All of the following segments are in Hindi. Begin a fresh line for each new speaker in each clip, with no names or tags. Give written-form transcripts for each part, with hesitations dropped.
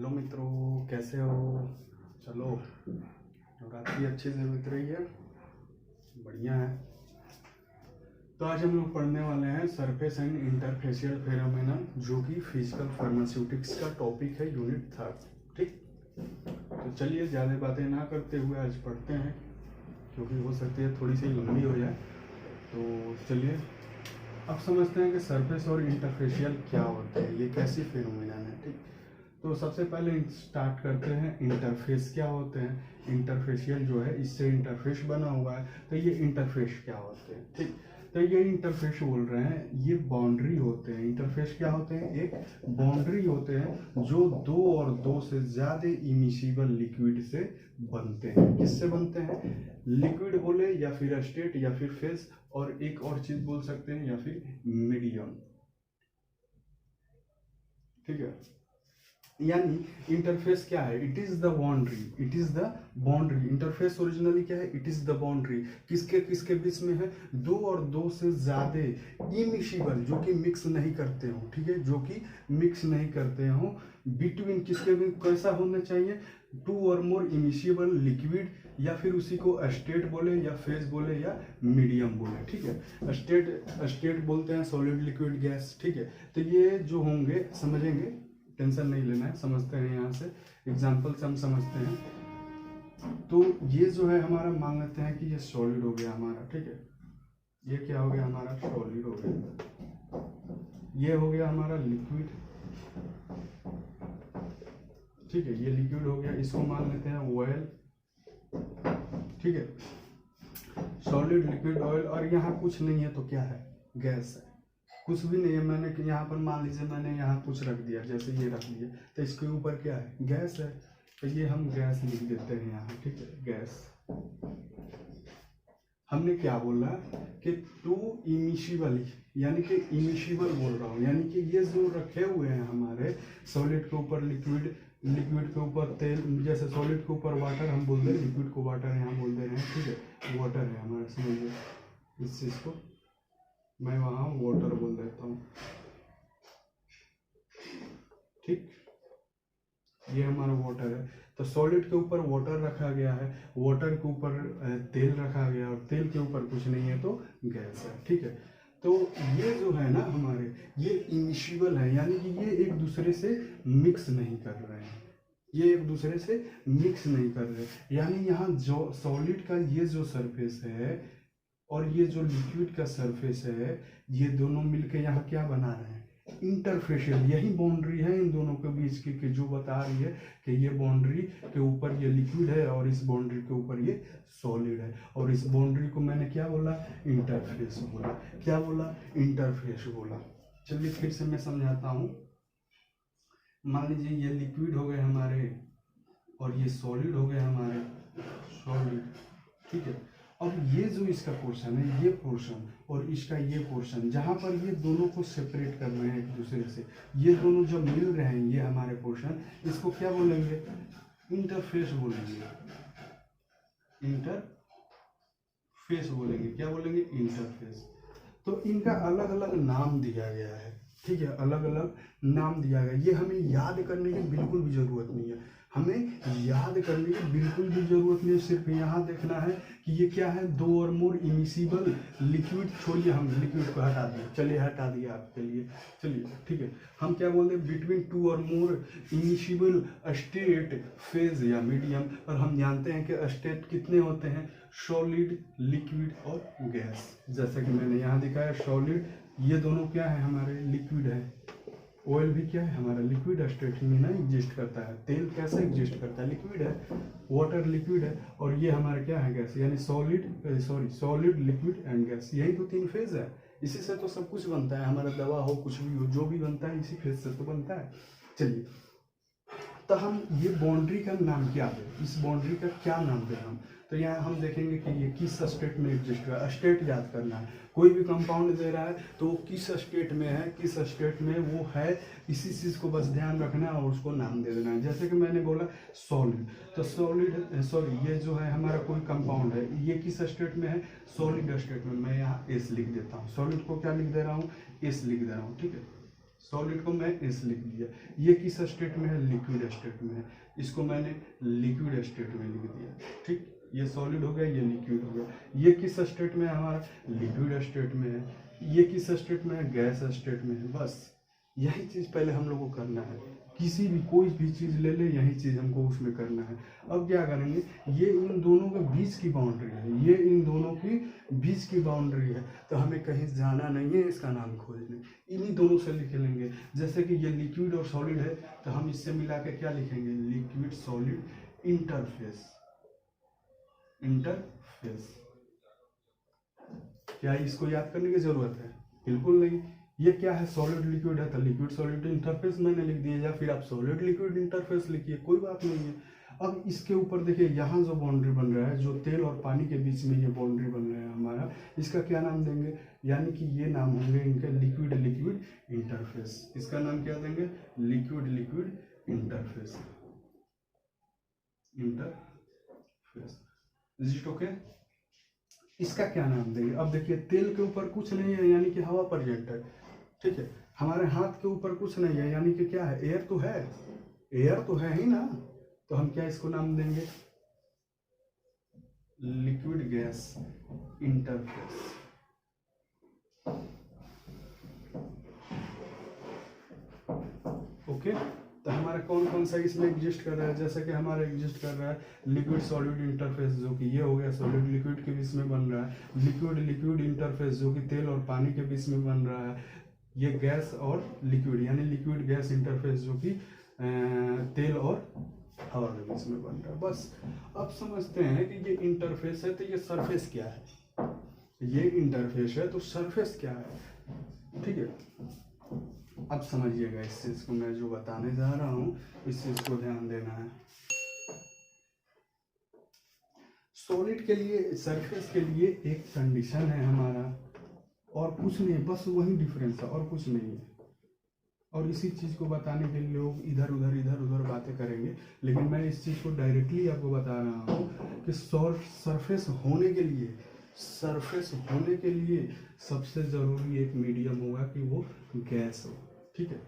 हेलो मित्रों, कैसे हो? चलो, नवरात्रि अच्छे से बीत रही है, बढ़िया है। तो आज हम लोग पढ़ने वाले हैं सरफेस एंड इंटरफेशियल फेनोमेना, जो कि फिजिकल फार्मास्यूटिक्स का टॉपिक है, यूनिट 3। ठीक, तो चलिए ज़्यादा बातें ना करते हुए आज पढ़ते हैं, क्योंकि हो सकती है थोड़ी सी लंबी हो जाए। तो चलिए अब समझते हैं कि सरफेस और इंटरफेशियल क्या होते हैं, ये कैसी फेनोमेना है। ठीक, तो सबसे पहले स्टार्ट करते हैं इंटरफेस क्या होते हैं। इंटरफेशियल जो है, इससे इंटरफेस बना हुआ है, तो ये इंटरफेस क्या होते हैं। ठीक, तो ये इंटरफेस बोल रहे हैं, ये बाउंड्री होते हैं। इंटरफेस क्या होते हैं? एक बाउंड्री होते हैं जो दो और दो से ज़्यादा इमिसिबल लिक्विड से बनते हैं। किससे बनते हैं? लिक्विड बोले या फिर स्टेट या फिर फेस, और एक और चीज़ बोल सकते हैं, या फिर मीडियम। ठीक है, यानी इंटरफेस क्या है? It is the boundary, it is the boundary. Interface originally क्या है? It is the boundary. किसके किसके बीच में है? दो और दो से ज्यादा इमिसिबल, जो कि मिक्स नहीं करते हो। ठीक है, जो कि मिक्स नहीं करते हो, बिटवीन किसके बीच कैसा होना चाहिए? टू और मोर इमिसिबल लिक्विड, या फिर उसी को स्टेट बोले या फेज बोले या मीडियम बोले। ठीक है, स्टेट बोलते हैं सॉलिड लिक्विड गैस। ठीक है, तो ये जो होंगे समझेंगे, टेंशन नहीं लेना है, समझते हैं। यहाँ से एग्जाम्पल से हम समझते हैं। तो ये जो है हमारा, मान लेते हैं कि ये सॉलिड हो गया हमारा। ठीक है, ये क्या हो गया हमारा? सॉलिड हो गया। ये हो गया हमारा लिक्विड। ठीक है, ये लिक्विड हो गया, इसको मान लेते हैं ऑयल। ठीक है, सॉलिड लिक्विड ऑयल। और यहाँ कुछ नहीं है तो क्या है? गैस है। कुछ भी नहीं है, मैंने यहाँ पर मान लीजिए मैंने यहाँ कुछ रख दिया, जैसे ये रख दिया, तो इसके ऊपर क्या है? गैस है। तो ये हम गैस लिख देते हैं यहाँ। ठीक है, गैस। हमने क्या बोला कि टू इमिसिबल, यानी कि इमिसिबल बोल रहा हूँ, यानी कि ये जो रखे हुए हैं हमारे, सॉलिड के ऊपर लिक्विड, लिक्विड के ऊपर तेल, जैसे सॉलिड के ऊपर वाटर हम बोल रहे हैं, लिक्विड को वाटर यहाँ बोल दे रहे हैं। ठीक है, वाटर है हमारा, समझिए इस चीज़ को मैं वहाँ वाटर बोल देता हूँ। ठीक, ये हमारा वाटर है। तो सॉलिड के ऊपर वाटर रखा गया है, वाटर के ऊपर तेल रखा गया, और तेल के ऊपर कुछ नहीं है तो गैस है। ठीक है, तो ये जो है ना हमारे, ये इमिसिबल है, यानी कि ये एक दूसरे से मिक्स नहीं कर रहे हैं, ये एक दूसरे से मिक्स नहीं कर रहे। यानी यहाँ जो सॉलिड का ये जो सरफेस है और ये जो लिक्विड का सरफेस है, ये दोनों मिलके यहाँ क्या बना रहे हैं? इंटरफेशियल। यही बाउंड्री है इन दोनों के बीच की, कि जो बता रही है कि ये बाउंड्री के ऊपर ये लिक्विड है और इस बाउंड्री के ऊपर ये सॉलिड है। और इस बाउंड्री को मैंने क्या बोला? इंटरफेस बोला। क्या बोला? इंटरफेस बोला। चलिए फिर से मैं समझाता हूँ। मान लीजिए ये लिक्विड हो गए हमारे और ये सॉलिड हो गए हमारे, सॉलिड। ठीक है, अब ये जो इसका पोर्शन है, ये पोर्शन और इसका ये पोर्शन, जहाँ पर ये दोनों को सेपरेट कर रहे हैं एक दूसरे से, ये दोनों जब मिल रहे हैं, ये हमारे पोर्शन, इसको क्या बोलेंगे? इंटरफेस बोलेंगे। इंटरफेस बोलेंगे। क्या बोलेंगे? इंटरफेस। तो इनका अलग अलग नाम दिया गया है। ठीक है, अलग अलग नाम दिया गया। ये हमें याद करने की बिल्कुल भी जरूरत नहीं है, हमें याद करने की बिल्कुल भी जरूरत नहीं है। सिर्फ यहाँ देखना है कि ये क्या है? दो और मोर इमिसिबल लिक्विड। छोड़िए, हम लिक्विड को हटा दिए, चलिए हटा दिए आपके लिए। चलिए ठीक है, हम क्या बोलते हैं? बिटवीन टू और मोर इमिसिबल स्टेट, फेज या मीडियम। और हम जानते हैं कि स्टेट कितने होते हैं? सॉलिड, लिक्विड और गैस। जैसा कि मैंने यहाँ दिखाया, सॉलिड, ये दोनों क्या है हमारे? लिक्विड है। ऑयल भी क्या है हमारा? लिक्विड स्टेट में ना एग्जिस्ट करता है। तेल कैसे एग्जिस्ट करता है? लिक्विड है। वाटर लिक्विड है। और ये हमारा क्या है? गैस। यानी सॉलिड, लिक्विड एंड गैस, यही तो तीन फेज है। इसी से तो सब कुछ बनता है, हमारा दवा हो, कुछ भी हो, जो भी बनता है इसी फेज से तो बनता है। चलिए, तो हम ये बाउंड्री का नाम क्या दें? इस बाउंड्री का क्या नाम दें हम? तो यहाँ हम देखेंगे कि ये किस स्टेट में एग्जिस्ट कर रहा है। स्टेट याद करना है, कोई भी कंपाउंड दे रहा है तो वो किस स्टेट में है, किस स्टेट में वो है, इसी चीज़ को बस ध्यान रखना है और उसको नाम दे देना है। जैसे कि मैंने बोला सॉलिड, तो सॉलिड, सॉरी, ये जो है हमारा कोई कंपाउंड है, ये किस स्टेट में है? सॉलिड स्टेट में। मैं यहाँ एस लिख देता हूँ। सॉलिड को क्या लिख दे रहा हूँ? एस लिख दे रहा हूँ। ठीक है, सॉलिड को मैं एस लिख दिया। ये किस स्टेट में है? लिक्विड स्टेट में है। इसको मैंने लिक्विड स्टेट में लिख दिया। ठीक, ये सॉलिड हो गया, ये लिक्विड हो गया। ये किस स्टेट में है? हमारा लिक्विड स्टेट में है। ये किस स्टेट में है? गैस स्टेट में है। बस यही चीज़ पहले हम लोग को करना है। किसी भी कोई भी चीज़ ले ले, यही चीज़ हमको उसमें करना है। अब क्या करेंगे, ये इन दोनों के बीच की बाउंड्री है, ये इन दोनों की बीच की बाउंड्री है, तो हमें कहीं जाना नहीं है इसका नाम खोजने, इन्हीं दोनों से लिख लेंगे। जैसे कि ये लिक्विड और सॉलिड है, तो हम इससे मिला के क्या लिखेंगे? Liquid solid interface. इंटरफेस क्या इसको याद करने की जरूरत है? बिल्कुल नहीं। ये क्या है? सॉलिड लिक्विड है, तो लिक्विड सॉलिड इंटरफेस मैंने लिख दिया, या फिर आप सॉलिड लिक्विड इंटरफेस लिखिए, कोई बात नहीं है। अब इसके ऊपर देखिए, यहाँ जो बाउंड्री बन रहा है, जो तेल और पानी के बीच में ये बाउंड्री बन रहा है हमारा, इसका क्या नाम देंगे? यानी कि ये नाम होंगे इनके लिक्विड लिक्विड इंटरफेस। इसका नाम क्या देंगे? Liquid liquid interface. Interface is it okay? इसका क्या नाम देंगे? अब देखिए, तेल के ऊपर कुछ नहीं है, यानी कि हवा प्रेजेंट है। ठीक है, हमारे हाथ के ऊपर कुछ नहीं है, यानी कि क्या है? एयर तो है, एयर तो है ही ना। तो हम क्या इसको नाम देंगे? Liquid gas interface. ओके, तो हमारा कौन कौन सा इसमें एग्जिस्ट कर रहा है? जैसे कि हमारा एग्जिस्ट कर रहा है लिक्विड सॉलिड इंटरफेस, जो कि ये हो गया सॉलिड लिक्विड के बीच में बन रहा है। लिक्विड लिक्विड इंटरफेस, जो कि तेल और पानी के बीच में बन रहा है। ये गैस और लिक्विड, यानी लिक्विड गैस इंटरफेस, जो कि तेल और हवा के बीच में बन रहा है। बस अब समझते हैं कि ये इंटरफेस है, तो ये सरफेस क्या है? ये इंटरफेस है, तो सरफेस क्या है? ठीक है, अब समझिएगा इस चीज को, मैं जो बताने जा रहा हूँ इस चीज को ध्यान देना है। सॉलिड के लिए, सरफेस के लिए एक कंडीशन है हमारा, और कुछ नहीं, बस वही डिफरेंस है और कुछ नहीं है। और इसी चीज को बताने के लिए लोग इधर उधर बातें करेंगे, लेकिन मैं इस चीज को डायरेक्टली आपको बता रहा हूँ कि सरफेस होने के लिए, सरफेस होने के लिए सबसे जरूरी एक मीडियम होगा कि वो गैस हो। ठीक है,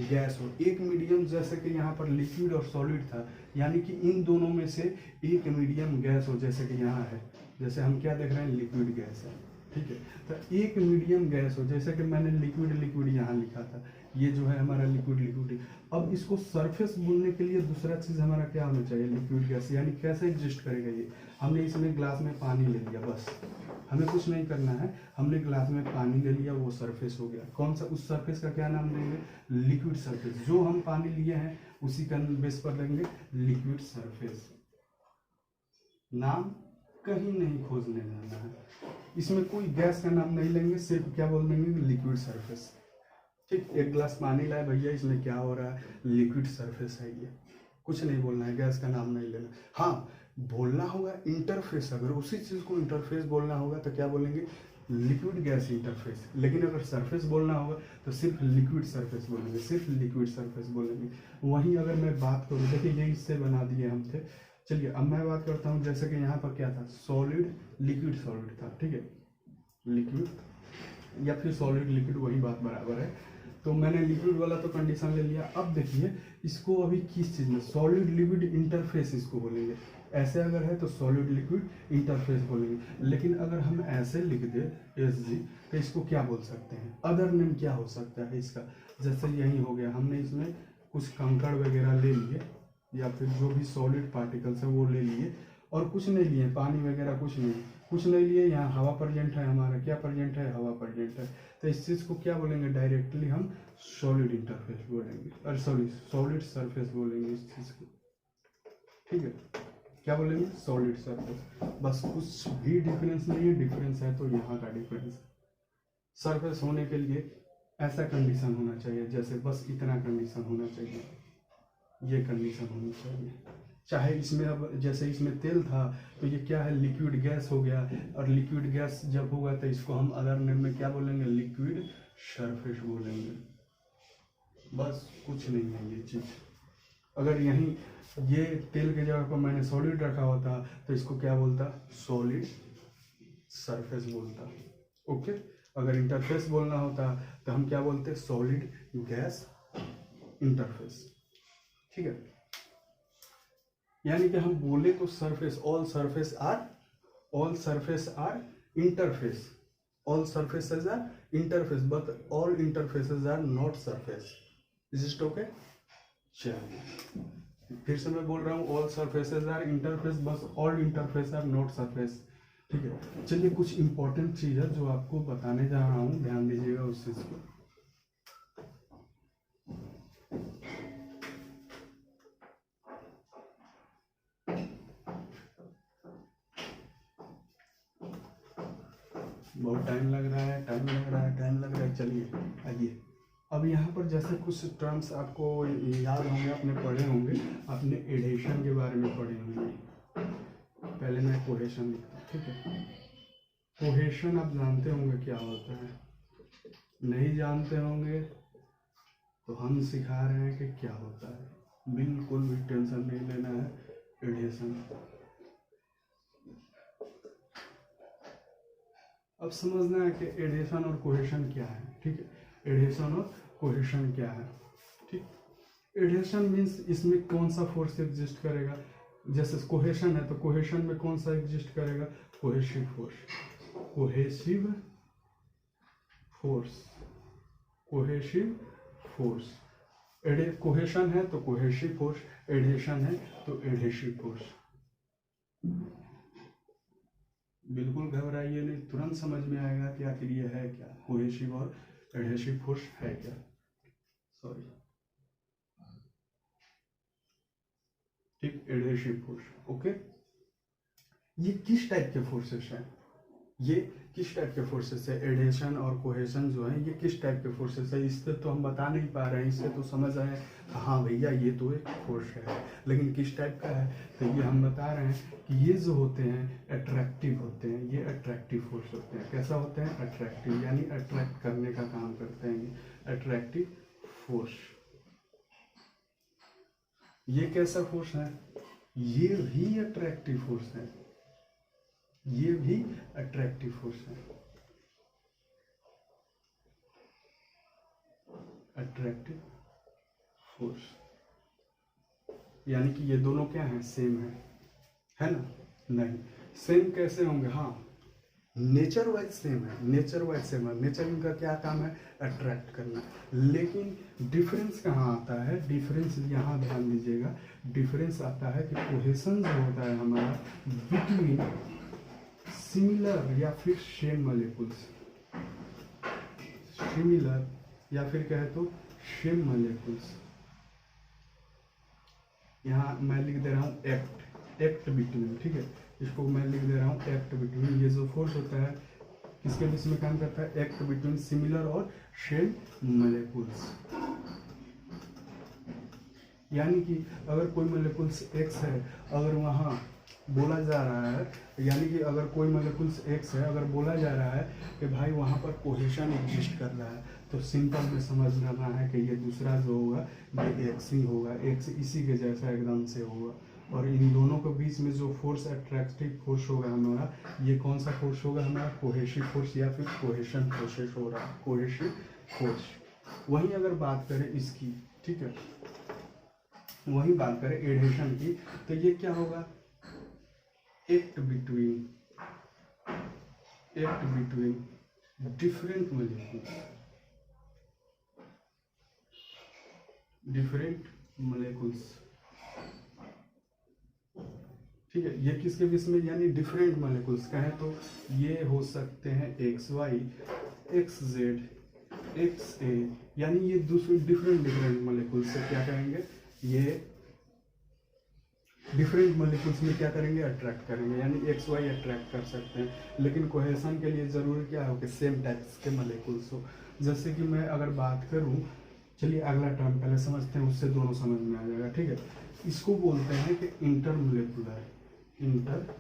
गैस हो, एक मीडियम। जैसे कि यहाँ पर लिक्विड और सॉलिड था, यानी कि इन दोनों में से एक मीडियम गैस हो, जैसे कि यहाँ है, जैसे हम क्या देख रहे हैं? लिक्विड गैस है। ठीक है, तो एक मीडियम गैस हो, जैसे कि मैंने लिक्विड लिक्विड यहाँ लिखा था, ये जो है हमारा लिक्विड लिक्विड। अब इसको सरफेस बोलने के लिए दूसरा चीज़ हमारा क्या होना चाहिए? Liquid gas. यानी कैसे एग्जिस्ट करेगा ये? हमने इसमें ग्लास में पानी ले लिया, बस हमें कुछ नहीं करना है, हमने ग्लास में पानी ले लिया, वो सरफेस हो गया। कौन सा? उस सरफेस का क्या नाम देंगे? Liquid surface. जो हम पानी लिए हैं उसी का बेस पर लेंगे लिक्विड सरफेस। नाम कहीं नहीं खोजने जाना है, इसमें कोई गैस का नाम नहीं लेंगे, सिर्फ क्या बोल देंगे? Liquid surface. ठीक, एक गिलास पानी लाए भैया, इसमें क्या हो रहा है? लिक्विड सरफेस है ये, कुछ नहीं बोलना है, गैस का नाम नहीं लेना। हाँ, बोलना होगा इंटरफेस, अगर उसी चीज़ को इंटरफेस बोलना होगा तो क्या बोलेंगे? Liquid gas interface. लेकिन अगर सरफेस बोलना होगा तो सिर्फ लिक्विड सरफेस बोलेंगे, सिर्फ लिक्विड सरफेस बोलेंगे। वहीं अगर मैं बात करूँ, देखिए ये इससे बना दिए हम थे। चलिए अब मैं बात करता हूँ, जैसे कि यहाँ पर क्या था? सॉलिड लिक्विड सॉलिड था। ठीक है, लिक्विड या फिर सॉलिड लिक्विड, वही बात बराबर है। तो मैंने लिक्विड वाला तो कंडीशन ले लिया। अब देखिए इसको अभी किस चीज़ में? सॉलिड लिक्विड इंटरफेस इसको बोलेंगे। ऐसे अगर है तो सॉलिड लिक्विड इंटरफेस बोलेंगे। लेकिन अगर हम ऐसे लिख दे SG, तो इसको क्या बोल सकते हैं? अदर नेम क्या हो सकता है इसका? जैसे यही हो गया, हमने इसमें कुछ कंकड़ वगैरह ले लिए, या फिर जो भी सॉलिड पार्टिकल्स है वो ले लिए, और कुछ नहीं लिए, पानी वगैरह कुछ नहीं लिए। यहाँ हवा प्रेजेंट है, हमारा क्या प्रेजेंट है? हवा प्रेजेंट है। तो इस चीज़ को क्या बोलेंगे? डायरेक्टली हम सॉलिड इंटरफेस बोलेंगे, और सॉरी सॉलिड सरफेस बोलेंगे इस चीज़ को। ठीक है, क्या बोलेंगे? Solid surface. बस कुछ भी डिफरेंस नहीं है, डिफरेंस है तो यहाँ का डिफरेंस है। सरफेस होने के लिए ऐसा कंडीशन होना चाहिए, जैसे बस इतना कंडीशन होना चाहिए, ये कंडीशन होनी चाहिए। चाहे इसमें, अब जैसे इसमें तेल था तो ये क्या है? लिक्विड गैस हो गया, और लिक्विड गैस जब होगा तो इसको हम अदर नेम में क्या बोलेंगे? लिक्विड सरफेस बोलेंगे। बस कुछ नहीं है ये चीज़। अगर यहीं ये तेल के जगह पर मैंने सॉलिड रखा होता तो इसको क्या बोलता? सॉलिड सरफेस बोलता। ओके, अगर इंटरफेस बोलना होता तो हम क्या बोलते, सॉलिड गैस इंटरफेस। ठीक है, यानी कि हम बोले तो surface, all surface are interface, all surfaces are interface but all interfaces are not surface. Is it okay? चलिए फिर से मैं बोल रहा हूँ, all surfaces are interface but all interface are not surface। ठीक है, चलिए कुछ इंपॉर्टेंट चीज है जो आपको बताने जा रहा हूँ, ध्यान दीजिएगा उस चीज को। बहुत टाइम लग रहा है, चलिए आइए। अब यहाँ पर जैसे कुछ टर्म्स आपको याद होंगे, आपने पढ़े होंगे, आपने एडेशन के बारे में पढ़े होंगे। पहले मैं कोहेशन लिखता हूँ, ठीक है। कोहेशन आप जानते होंगे क्या होता है, नहीं जानते होंगे तो हम सिखा रहे हैं कि क्या होता है, बिल्कुल भी टेंशन नहीं लेना है। एडेशन, अब समझना है कि एडेशन और कोहेशन क्या है। ठीक है, एडेशन और कोहेशन क्या है। ठीक, एडेशन मीन्स इसमें कौन सा फोर्स एग्जिस्ट करेगा, जैसे कोहेशन है तो कोहेशन में कौन सा एग्जिस्ट करेगा, cohesive force, cohesive force, cohesive force. Cohesion है तो कोहेसिव फोर्स, एडेशन है तो एडेसिव फोर्स। बिल्कुल घबराइए नहीं, तुरंत समझ में आएगा कि आखिर ये है क्या, कोहेसिव और एडेसिव फोर्स है क्या। सॉरी, ठीक, एडेसिव फोर्स। ओके, ये किस टाइप के फोर्सेस हैं, ये किस टाइप के फोर्सेस है, एडेशन और कोहेशन जो है ये किस टाइप के फोर्सेस है, इससे तो हम बता नहीं पा रहे हैं, इससे तो समझ आए हाँ भैया ये तो एक फोर्स है, लेकिन किस टाइप का है तो ये हम बता रहे हैं कि ये जो होते हैं अट्रैक्टिव होते हैं, ये अट्रैक्टिव फोर्स होते हैं। कैसा होते हैं, अट्रैक्टिव, यानी अट्रैक्ट करने का काम करते हैं, ये अट्रैक्टिव फोर्स। ये कैसा फोर्स है, ये भी अट्रैक्टिव फोर्स है, ये भी अट्रैक्टिव फोर्स है, अट्रैक्टिव फोर्स। यानी कि ये दोनों क्या है, सेम है ना, नहीं सेम कैसे होंगे, हाँ नेचर वाइज सेम है, नेचर वाइज सेम है, नेचर इनका क्या काम है, अट्रैक्ट करना। लेकिन डिफरेंस कहाँ आता है, डिफरेंस यहाँ ध्यान दीजिएगा, डिफरेंस आता है कि कोहेशन जो होता है हमारा बिटवीन सिमिलर या फिर सेम मॉलिक्यूल्स, सिमिलर या फिर कहे तो सेम मॉलिक्यूल्स। यहाँ मैं लिख दे रहा हूँ एक्ट बिटवीन, ठीक है, इसको मैं लिख दे रहा हूँ एक्ट बिटवीन। ये जो फोर्स होता है किसके बीच में काम करता है, एक्ट बिटवीन सिमिलर और सेम मॉलिक्यूल्स। यानी कि अगर कोई मॉलिक्यूल्स एक्स है, अगर वहाँ बोला जा रहा है, यानी कि अगर कोई मॉलिक्यूल्स एक्स है, अगर बोला जा रहा है कि भाई वहाँ पर कोहेशन एग्जिस्ट कर रहा है, तो सिंपल में समझ लेना है कि ये दूसरा जो होगा ये एक्स ही होगा, एक्स इसी के जैसा एकदम से होगा। और इन दोनों के बीच में जो फोर्स अट्रैक्टिव फोर्स होगा हमारा, ये कौन सा फोर्स होगा हमारा, कोहेसिव फोर्स या फिर कोहेशन प्रोसेस हो रहा है, कोहेसिव फोर्स। वहीं अगर बात करें इसकी, ठीक है, वहीं बात करें एडेशन की, तो ये क्या होगा, act between different molecules, different molecules. ठीक है, ये किसके बीच में, यानी डिफरेंट मॉलिक्यूल्स कहें तो ये हो सकते हैं X Y, X Z, X A, यानी ये दूसरे डिफरेंट मॉलिक्यूल्स से क्या करेंगे, ये डिफरेंट मॉलिक्यूल्स में क्या करेंगे, अट्रैक्ट करेंगे, यानी एक्स वाई अट्रैक्ट कर सकते हैं। लेकिन कोहेशन के लिए जरूरी क्या हो कि सेम टाइप्स के मॉलिक्यूल्स हो। जैसे कि मैं अगर बात करूं, चलिए अगला टर्म पहले समझते हैं, उससे दोनों समझ में आ जाएगा। ठीक है, इसको बोलते हैं कि इंटरमोलिकुलर, इंटरमोलिकुलर।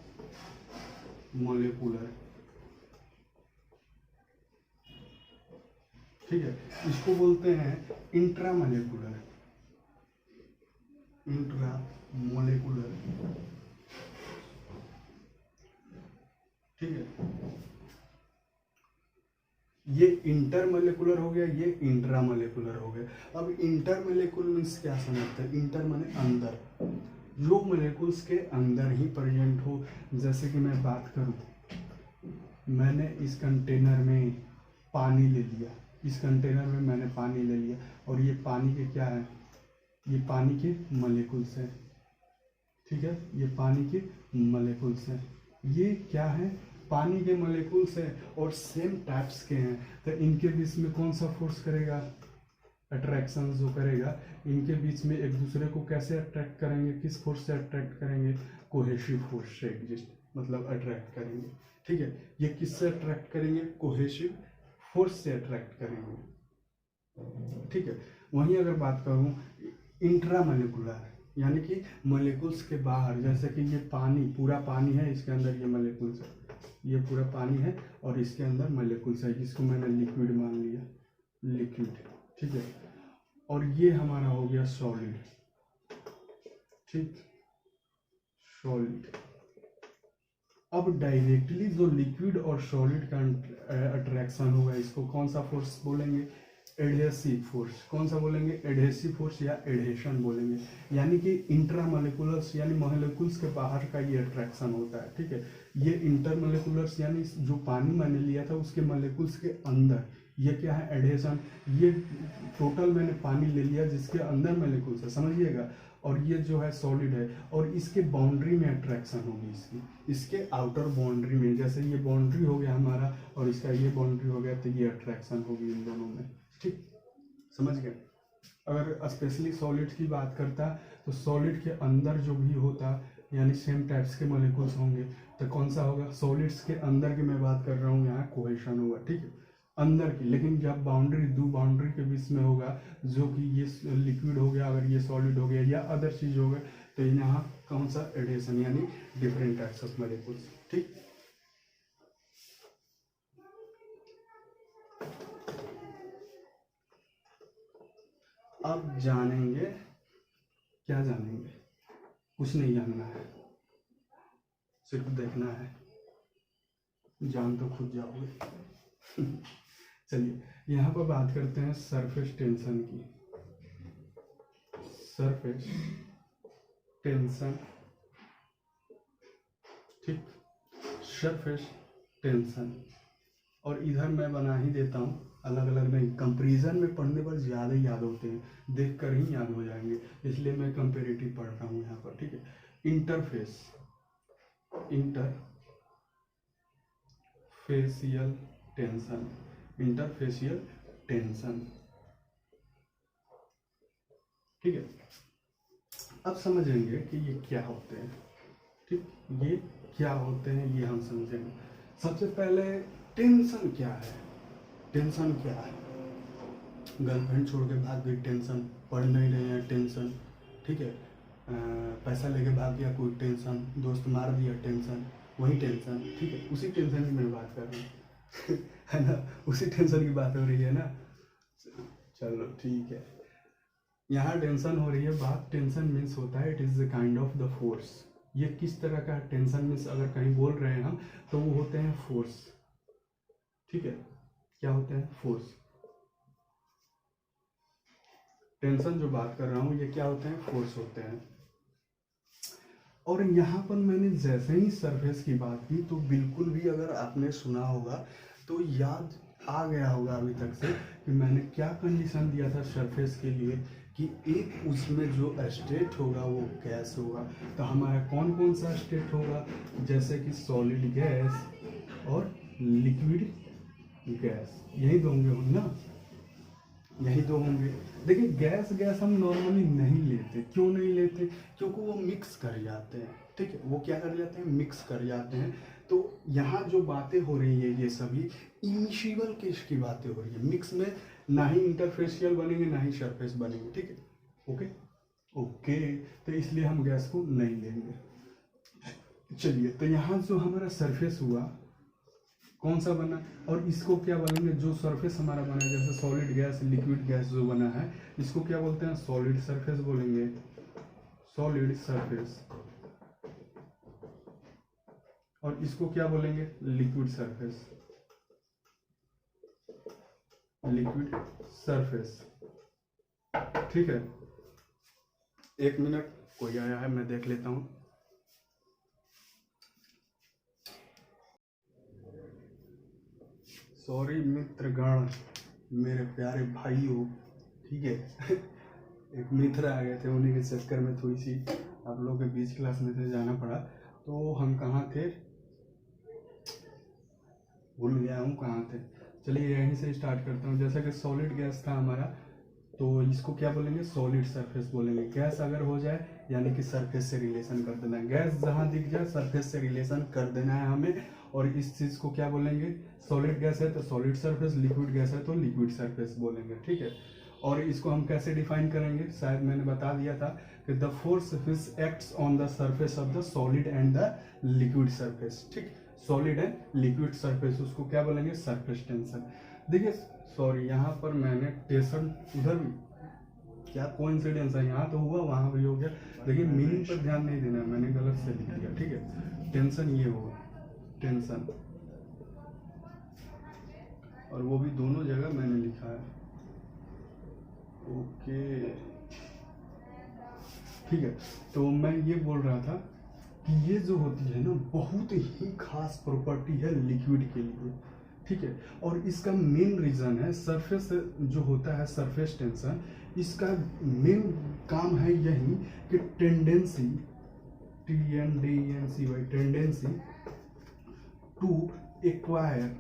ठीक है, इसको बोलते हैं इंट्रामोलिकुलर, इंट्रामोलिकुलर। ठीक है, ये इंटरमोलेकुलर हो गया, ये इंट्रामोलेकुलर हो गया। अब इंटरमोलेकुलर मीन्स क्या समझते हैं? इंटर माने अंदर, जो मोलेकुल्स के अंदर ही प्रेजेंट हो। जैसे कि मैं बात करूं, मैंने इस कंटेनर में पानी ले लिया, इस कंटेनर में मैंने पानी ले लिया, और ये पानी के क्या है? ये पानी के मोलेकुल्स हैं, ठीक है, ये पानी के मोलेकुल्स हैं। ये क्या है? पानी के मोलेकुल्स हैं और सेम टाइप्स के हैं। तो इनके बीच में कौन सा फोर्स करेगा? अट्रैक्शन जो करेगा, इनके बीच में एक दूसरे को कैसे अट्रैक्ट करेंगे? किस फोर्स से अट्रैक्ट करेंगे? कोहेसिव फोर्स से एग्जिस्ट, मतलब अट्रैक्ट करेंगे, ठीक है। ये किससे अट्रैक्ट करेंगे? कोहेसिव फोर्स से अट्रैक्ट करेंगे, ठीक है। वहीं अगर बात करूं इंट्रामोलेकुलर, यानी कि मोलेकुल्स के बाहर, जैसे कि ये पानी, पूरा पानी है, इसके अंदर ये मोलेकुल्स है, ये पूरा पानी है और इसके अंदर मोलेकुल्स है, जिसको मैंने लिक्विड मान लिया, लिक्विड, ठीक है। और ये हमारा हो गया सॉलिड, ठीक, सॉलिड। अब डायरेक्टली जो लिक्विड और सॉलिड का अट्रैक्शन होगा, इसको कौन सा फोर्स बोलेंगे? Adhesive force. कौन सा बोलेंगे? एडहेसिव फोर्स या एडहेशन बोलेंगे। यानी कि इंट्रामोलेकुलर्स यानी मोलेकुल्स के बाहर का ये अट्रैक्शन होता है, ठीक है। ये इंटरमोलेकुलर्स यानी जो पानी मैंने लिया था उसके मोलेकुल्स के अंदर, ये क्या है? एडहेशन। ये टोटल मैंने पानी ले लिया जिसके अंदर मोलेकुल्स है, समझिएगा। और ये जो है सॉलिड है, और इसके बाउंड्री में अट्रैक्शन होगी, इसके आउटर बाउंड्री में, जैसे ये बाउंड्री हो गया हमारा और इसका ये बाउंड्री हो गया, तो ये अट्रैक्शन होगी इन दोनों में, ठीक, समझ गए। अगर स्पेशली सॉलिड की बात करता तो सॉलिड के अंदर जो भी होता, यानी सेम टाइप्स के मोलेकुल्स होंगे, तो कौन सा होगा? सॉलिड्स के अंदर की मैं बात कर रहा हूँ, यहाँ कोहेशन होगा, ठीक है, अंदर की। लेकिन जब बाउंड्री, दो बाउंड्री के बीच में होगा, जो कि ये लिक्विड हो गया, अगर ये सॉलिड हो गया या अदर चीज हो गया, तो यहाँ कौन सा? एडेशन, यानी डिफरेंट टाइप्स ऑफ मोलेकुल्स, ठीक। अब जानेंगे, क्या जानेंगे? कुछ नहीं जानना है, सिर्फ देखना है, जान तो खुद जाओगे। चलिए यहाँ पर बात करते हैं सरफेस टेंशन की। सरफेस टेंशन, ठीक, सरफेस टेंशन। और इधर मैं बना ही देता हूँ, अलग अलग नहीं, कंपेरिजन में पढ़ने पर ज़्यादा याद होते हैं, देख कर ही याद हो जाएंगे, इसलिए मैं कंपेरेटिव पढ़ रहा हूँ यहाँ पर, ठीक है। Interface, interfacial tension, interfacial tension, ठीक है। अब समझेंगे कि ये क्या होते हैं, ठीक, ये क्या होते हैं ये हम समझेंगे। सबसे पहले टेंशन क्या है? टेंशन क्या है? गर्लफ्रेंड छोड़ के भाग गई, टेंशन। पढ़ नहीं रहे हैं, टेंशन, ठीक है। पैसा लेके भाग गया, कोई टेंशन। दोस्त मार दिया, टेंशन, वही टेंशन, ठीक है। उसी टेंशन की मैं बात कर रहा हूँ। है ना, उसी टेंशन की बात हो रही है ना। चलो ठीक है, यहाँ टेंशन हो रही है बात। टेंशन मीन्स होता है, it is the kind of the force. ये किस तरह का टेंशन मीन्स, अगर कहीं बोल रहे हैं हम, तो वो होते हैं फोर्स, ठीक है। क्या होते हैं? फोर्स। टेंशन जो बात कर रहा हूँ, ये क्या होते हैं? फोर्स होते हैं। और यहाँ पर मैंने जैसे ही सरफेस की बात की, तो बिल्कुल भी अगर आपने सुना होगा तो याद आ गया होगा अभी तक से कि मैंने क्या कंडीशन दिया था सरफेस के लिए, कि एक उसमें जो स्टेट होगा वो गैस होगा। तो हमारा कौन कौन सा स्टेट होगा? जैसे कि सॉलिड गैस और लिक्विड गैस, यही दो होंगे ना, यही दो होंगे। देखिए गैस गैस हम नॉर्मली नहीं लेते, क्यों नहीं लेते? क्योंकि वो मिक्स कर जाते हैं, ठीक है। वो क्या कर जाते हैं? मिक्स कर जाते हैं। तो यहाँ जो बातें हो रही है ये सभी इमिशिबल केस की बातें हो रही है। मिक्स में ना ही इंटरफेशियल बनेंगे ना ही सरफेस बनेंगे, ठीक है। ओके ओके, तो इसलिए हम गैस को नहीं लेंगे। चलिए, तो यहाँ जो हमारा सरफेस हुआ कौन सा बना, और इसको क्या बोलेंगे? जो सरफेस हमारा बना है, जैसे सॉलिड गैस, लिक्विड गैस जो बना है, इसको क्या बोलते हैं? सॉलिड सरफेस बोलेंगे, सॉलिड सरफेस। और इसको क्या बोलेंगे? Liquid surface. Liquid surface. ठीक है, 1 मिनट, कोई आया है मैं देख लेता हूँ। सॉरी मित्रगण, मेरे प्यारे भाइयों, ठीक है। एक मित्र आ गए थे, उन्हीं के चक्कर में थोड़ी सी आप लोगों के बीच क्लास में से जाना पड़ा। तो हम कहाँ थे, भूल गया हूँ कहाँ थे। चलिए यहीं से स्टार्ट करता हूँ। जैसा कि सॉलिड गैस था हमारा, तो इसको क्या बोलेंगे, सॉलिड सरफेस बोलेंगे। गैस अगर हो जाए यानी कि सरफेस से रिलेशन कर देना है। गैस जहाँ दिख जाए सरफेस से रिलेशन कर देना है हमें। और इस चीज़ को क्या बोलेंगे, सॉलिड गैस है तो सॉलिड सरफेस, लिक्विड गैस है तो लिक्विड सरफेस बोलेंगे। ठीक है, और इसको हम कैसे डिफाइन करेंगे, शायद मैंने बता दिया था कि the force which acts on the surface of the solid and the liquid surface. ठीक, सॉलिड एंड लिक्विड सरफेस, उसको क्या बोलेंगे, सरफेस टेंशन। देखिए सॉरी, यहाँ पर मैंने टेंशन उधर भी, क्या कोइंसिडेंस है, यहाँ तो हुआ वहाँ भी हो गया। देखिए मीनिंग पर ध्यान नहीं देना है, मैंने गलत से लिख दिया। ठीक है, टेंशन ये होगा, टेंशन, और वो भी दोनों जगह मैंने लिखा है। ओके ठीक है, तो मैं ये बोल रहा था कि ये जो होती है ना, बहुत ही खास प्रॉपर्टी है लिक्विड के लिए। ठीक है, और इसका मेन रीजन है सरफेस जो होता है, सरफेस टेंशन, इसका मेन काम है यही कि tendency, TNDENCY, tendency to acquire,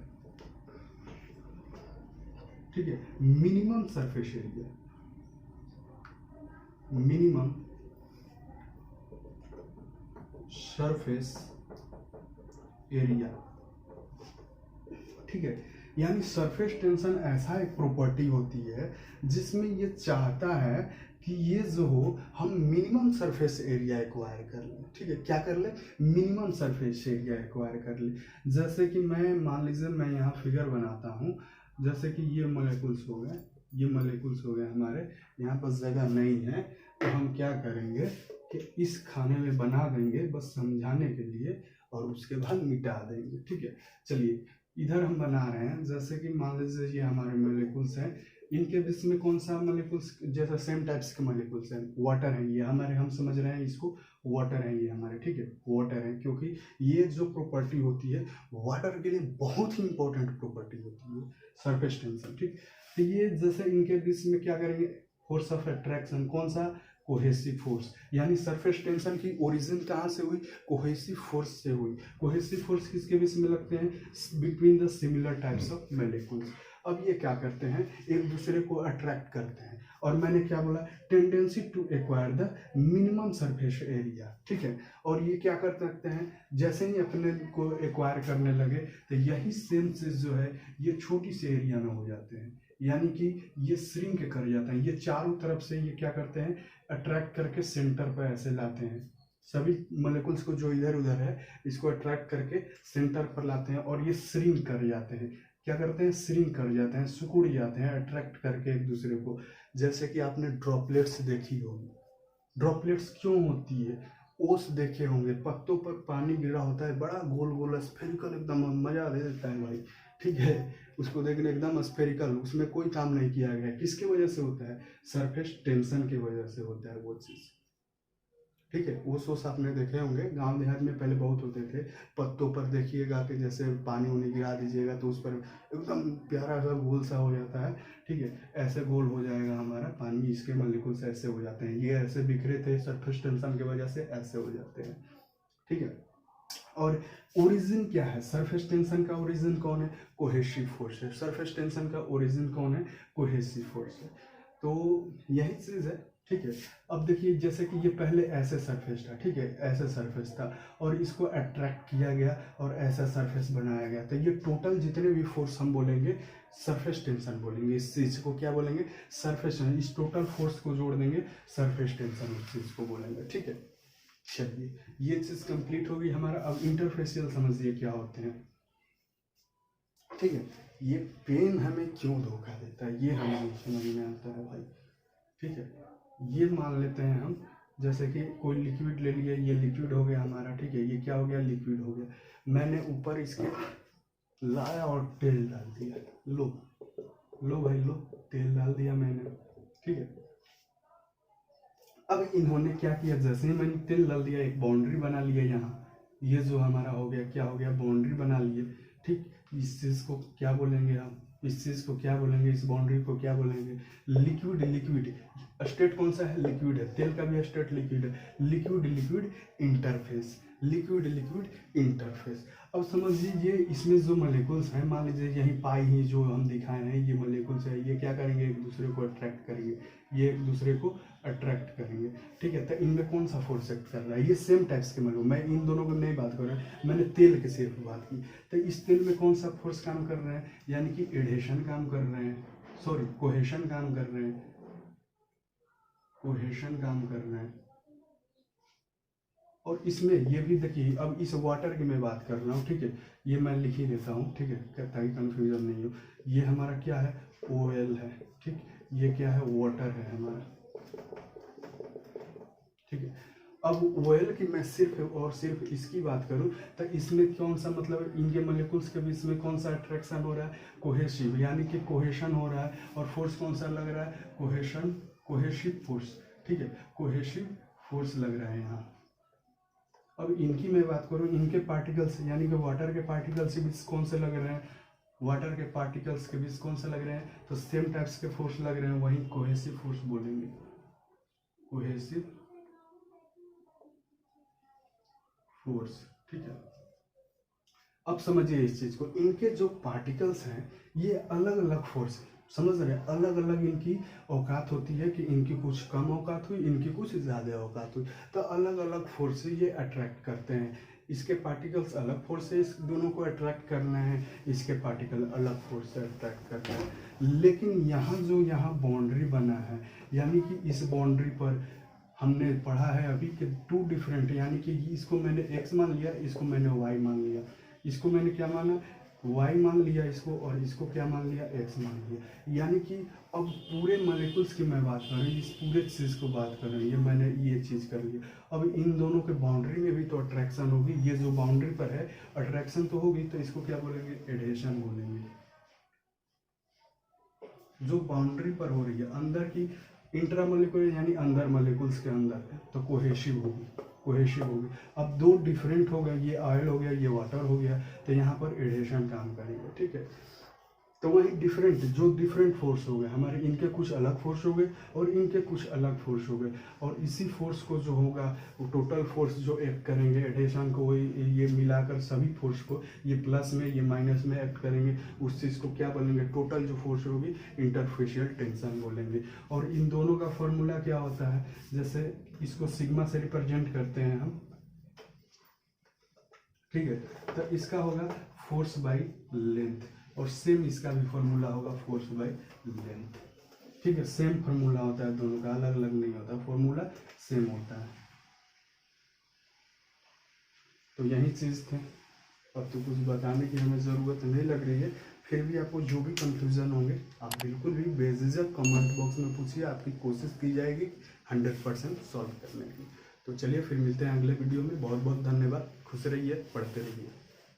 ठीक है, minimum surface area, minimum surface area. ठीक है, यानी सरफेस टेंशन ऐसा एक प्रॉपर्टी होती है जिसमें ये चाहता है कि ये जो हो, हम मिनिमम सरफेस एरिया एक्वायर कर लें। ठीक है, क्या कर ले, मिनिमम सरफेस एरिया एक्वायर कर ले। जैसे कि मैं मान लीजिए मैं यहाँ फिगर बनाता हूँ, जैसे कि ये मोलेकुल्स हो गए, ये मोलेकुल्स हो गए हमारे, यहाँ पर जगह नहीं है, तो हम क्या करेंगे कि इस खाने में बना देंगे बस समझाने के लिए, और उसके बाद मिटा देंगे। ठीक है, चलिए इधर हम बना रहे हैं, जैसे कि मान लीजिए ये हमारे मोलेकुल्स हैं, इनके बीच में कौन सा मोलेकुल्स, जैसा सेम टाइप्स के मोलेकुल्स हैं, वाटर है ये हमारे, हम समझ रहे हैं इसको वाटर है ये हमारे। ठीक है, वाटर है, क्योंकि ये जो प्रॉपर्टी होती है वाटर के लिए बहुत ही इंपॉर्टेंट प्रॉपर्टी होती है, सरफेस टेंशन। ठीक, तो ये जैसे इनके बीच में क्या करेंगे, फोर्स ऑफ अट्रैक्शन, कौन सा, कोहेसिव फोर्स। यानी सरफेस टेंशन की ओरिजिन कहाँ से हुई, कोहेसिव फोर्स से हुई। कोहेसिव फोर्स किसके बीच में लगते हैं, between the similar types of molecules. अब ये क्या करते हैं, एक दूसरे को अट्रैक्ट करते हैं, और मैंने क्या बोला, tendency to acquire the minimum surface area. ठीक है, और ये क्या कर सकते हैं, जैसे ही अपने को एक्वायर करने लगे तो यही सेम चीज जो है ये छोटी सी एरिया में हो जाते हैं, यानी कि ये श्रिंक कर जाते हैं, ये चारों तरफ से ये क्या करते हैं, अट्रैक्ट करके सेंटर पर ऐसे लाते हैं। सभी मोलेकुल्स को जो इधर उधर है इसको अट्रैक्ट करके सेंटर पर लाते हैं, और ये श्रिंक कर जाते हैं। क्या करते हैं, श्रिंक कर जाते हैं, सिकुड़ जाते हैं, अट्रैक्ट करके एक दूसरे को। जैसे कि आपने ड्रॉपलेट्स देखी होगी, ड्रॉपलेट्स क्यों होती है, ओस देखे होंगे, पत्तों पर पानी गिरा होता है, बड़ा गोल गोल स्फेरिकल, एकदम मजा दे देता है भाई। ठीक है, उसको देखने एकदम स्फेरिकल, उसमें कोई काम नहीं किया गया, किसके वजह से होता है, सरफेस टेंशन की वजह से होता है वो चीज़। ठीक है, वो सोस आपने देखे होंगे, गांव देहात में पहले बहुत होते थे, पत्तों पर देखिएगा कि जैसे पानी उनी गिरा दीजिएगा तो उस पर एकदम प्यारा सा गोल सा हो जाता है। ठीक है, ऐसे गोल हो जाएगा हमारा पानी, इसके मॉलिक्यूल्स ऐसे हो जाते हैं, ये ऐसे बिखरे थे सरफेस टेंशन की वजह से ऐसे हो जाते हैं। ठीक है, और ओरिजिन क्या है, सरफेस टेंशन का ओरिजिन कौन है, कोहेसिव फोर्स है। सरफेस टेंशन का ओरिजिन कौन है, कोहेसिव फोर्स है। तो यही चीज है। ठीक है, अब देखिए जैसे कि ये पहले ऐसे सरफेस था, ठीक है, ऐसे सरफेस था, और इसको अट्रैक्ट किया गया और ऐसा सरफेस बनाया गया, तो ये टोटल जितने भी फोर्स हम बोलेंगे सरफेस टेंशन बोलेंगे, इस चीज को क्या बोलेंगे, सरफेस, इस टोटल फोर्स को जोड़ देंगे सरफेस टेंशन, उस चीज को बोलेंगे। ठीक है, चलिए ये चीज कंप्लीट होगी हमारा। अब इंटरफेसियल समझिए क्या होते हैं। ठीक है, ये पेन हमें क्यों धोखा देता है ये हमें समझ में आता है भाई। ठीक है, ये मान लेते हैं हम, जैसे कि कोई लिक्विड ले लिया, ये लिक्विड हो गया हमारा। ठीक है, ये क्या हो गया, लिक्विड हो गया, मैंने ऊपर इसके लाया और तेल डाल दिया, लो लो भाई लो, तेल डाल दिया मैंने, ठीक है। अब इन्होंने क्या किया, जैसे ही मैंने तेल डाल दिया एक बाउंड्री बना लिया यहाँ, ये जो हमारा हो गया, क्या हो गया, बाउंड्री बना लिए, ठीक। इस चीज़ को क्या बोलेंगे हम, इस चीज़ को क्या बोलेंगे, इस बाउंड्री को क्या बोलेंगे, लिक्विड। लिक्विड स्टेट कौन सा है, लिक्विड है, तेल का भी स्टेट लिक्विड है। Liquid liquid interface, liquid liquid interface. अब समझिए ये इसमें जो मॉलिक्यूल्स हैं, मान लीजिए यही पाई ही जो हम दिखाए हैं, ये मॉलिक्यूल्स है, ये क्या करेंगे, एक दूसरे को अट्रैक्ट करेंगे, ये एक दूसरे को अट्रैक्ट करेंगे, ठीक है। तो इनमें कौन सा फोर्स एक्ट कर रहा है, ये सेम टाइप्स के मॉलिक्यूल, मैं इन दोनों को नहीं बात कर रहा हूँ, मैंने तेल की सिर्फ बात की। तो इस तेल में कौन सा फोर्स काम कर रहे हैं, यानी कि एडेशन काम कर रहे हैं, सॉरी कोहेशन काम कर रहे हैं, कोहेशन काम कर रहे हैं। और इसमें ये भी देखिए, अब इस वाटर की मैं बात कर रहा हूँ, ठीक है, ये मैं लिख ही देता हूँ, ठीक है, ताकि कंफ्यूजन नहीं हो। ये हमारा क्या है, OL है, ठीक। ये क्या है, वाटर है हमारा, ठीक है। अब OL की मैं सिर्फ और सिर्फ इसकी बात करूं तो इसमें कौन सा, मतलब इनके मॉलिक्यूल्स के बीच में कौन सा अट्रैक्शन हो रहा है, कोहेसिव, यानी कि कोहेशन हो रहा है। और फोर्स कौन सा लग रहा है, कोहेशन, कोहेसिव फोर्स, ठीक है, कोहेसिव फोर्स लग रहा है यहाँ। अब इनकी मैं बात करूं, इनके पार्टिकल्स यानी कि वाटर के पार्टिकल्स के बीच कौन से लग रहे हैं, वाटर के पार्टिकल्स के बीच कौन से लग रहे हैं, तो सेम टाइप्स के फोर्स लग रहे हैं, वही कोहेसिव फोर्स बोलेंगे, कोहेसिव फोर्स, ठीक है। अब समझिए इस चीज को, इनके जो पार्टिकल्स हैं ये अलग अलग फोर्स है, समझ रहे हैं, अलग अलग इनकी औकात होती है कि इनकी कुछ कम औकात हुई, इनकी कुछ ज़्यादा औकात हुई, तो अलग अलग फोर्स से ये अट्रैक्ट करते हैं। इसके पार्टिकल्स अलग फोर्स से इस दोनों को अट्रैक्ट करना है, इसके पार्टिकल अलग फोर्स से अट्रैक्ट करना है। लेकिन यहाँ जो यहाँ बाउंड्री बना है, यानी कि इस बाउंड्री पर हमने पढ़ा है अभी कि 2 डिफरेंट, यानी कि इसको मैंने x मान लिया, इसको मैंने y मान लिया, इसको मैंने क्या माना, y मान लिया इसको, और इसको क्या मान लिया, x मान लिया। यानी कि अब पूरे मॉलिक्यूल्स की मैं बात कर रही हूँ, इस पूरे चीज़ को बात कर रही हूँ, ये मैंने ये चीज़ कर लिया। अब इन दोनों के बाउंड्री में भी तो अट्रैक्शन होगी, ये जो बाउंड्री पर है अट्रैक्शन तो होगी, तो इसको क्या बोलेंगे, एडेशन बोलेंगे। जो बाउंड्री पर हो रही है अंदर की, इंट्रामोलिकुलर यानी अंदर मॉलिक्यूल्स के अंदर है, तो कोहेसिव होगी, कोहेसिव होगी। अब 2 डिफरेंट हो गए, ये ऑयल हो गया, ये वाटर हो गया, तो यहाँ पर एडेशन काम करेगा, ठीक है। तो वही डिफरेंट, जो डिफरेंट फोर्स हो गए हमारे, इनके कुछ अलग फोर्स हो गए और इनके कुछ अलग फोर्स हो गए, और इसी फोर्स को जो होगा वो टोटल फोर्स जो एक्ट करेंगे एडेशन को, वही ये मिलाकर सभी फोर्स को, ये प्लस में ये माइनस में एक्ट करेंगे, उस चीज़ को क्या बोलेंगे, टोटल जो फोर्स होगी इंटरफेशियल टेंशन बोलेंगे। और इन दोनों का फॉर्मूला क्या होता है, जैसे इसको सिग्मा से रिप्रेजेंट करते हैं हम, ठीक है। तो इसका होगा फोर्स बाई लेंथ, और सेम इसका भी फॉर्मूला होगा फोर्स बाई लेंथ, ठीक है। सेम फॉर्मूला होता है दोनों का, अलग अलग नहीं होता, फॉर्मूला सेम होता है। तो यही चीज़ थे, अब तो कुछ बताने की हमें ज़रूरत नहीं लग रही है। फिर भी आपको जो भी कंफ्यूजन होंगे आप बिल्कुल भी बेझिझक कमेंट बॉक्स में पूछिए, आपकी कोशिश की जाएगी 100% सॉल्व करने की। तो चलिए फिर मिलते हैं अगले वीडियो में, बहुत बहुत धन्यवाद, खुश रहिए, पढ़ते रहिए।